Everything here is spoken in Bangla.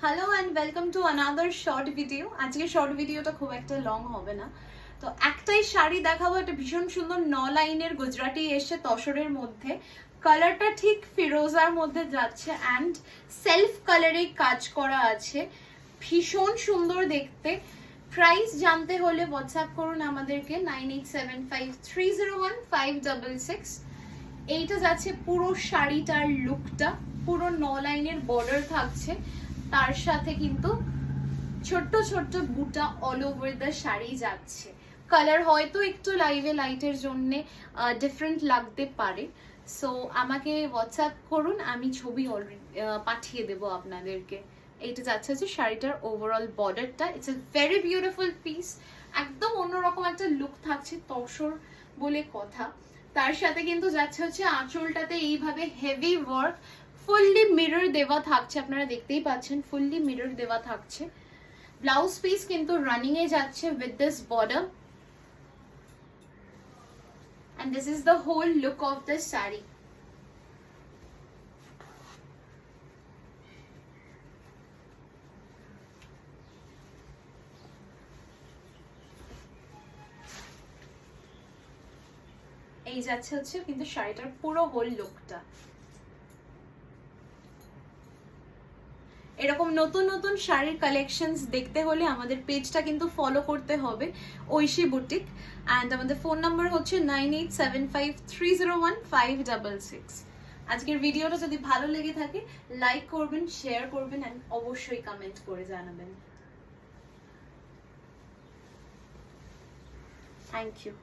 Hello and welcome to another short video. আজকে শর্ট ভিডিওটা খুব একটা লং হবে না, তো একটাই শাড়ি দেখাবো। একটা ভীষণ সুন্দর 9 লাইনের গুজরাটি এসে তসরের মধ্যে, কালারটা ঠিক ফিরোজার মধ্যে যাচ্ছে অ্যান্ড সেলফ কালারে কাজ করা আছে, ভীষণ সুন্দর দেখতে। প্রাইস জানতে হলে হোয়াটসঅ্যাপ করুন আমাদেরকে 9875301566। এইটা যাচ্ছে পুরো শাড়িটার লুকটা, পুরো 9 লাইনের বর্ডার থাকছে, তার সাথে কিন্তু ছোট্ট ছোট্ট বুটা অল ওভার দ্য শাড়ি যাচ্ছে। কালার হয়তো একটু লাইভে লাইটের জন্য ডিফারেন্ট লাগতে পারে, সো আমাকে হোয়াটসঅ্যাপ করুন, আমি ছবি অলরেডি পাঠিয়ে দেবো আপনাদেরকে। এইটা যাচ্ছে হচ্ছে শাড়িটার ওভারঅল বর্ডারটা। It's a very beautiful piece, একদম অন্যরকম একটা লুক থাকছে, তসর বলে কথা। তার সাথে কিন্তু যাচ্ছে হচ্ছে আঁচলটাতে এইভাবে হেভি ওয়ার্ক, ফুললি মিরর দেওয়া থাকছে, আপনারা দেখতেই পাচ্ছেন ফুললি মিরর দেওয়া থাকছে। ব্লাউজ পিস কিন্তু রানিং এ যাচ্ছে with this border, and this is the whole look of the saree. এই যাচ্ছে হচ্ছে কিন্তু শাড়িটার পুরো হোল লুকটা। এরকম নতুন নতুন শাড়ির কালেকশনস দেখতে হলে আমাদের পেজটা কিন্তু ফলো করতে হবে, ঐশী বুটিক। অ্যান্ড আমাদের ফোন নাম্বার হচ্ছে 9875301566। আজকের ভিডিওটা যদি ভালো লেগে থাকে লাইক করবেন, শেয়ার করবেন অ্যান্ড অবশ্যই কমেন্ট করে জানাবেন। Thank you.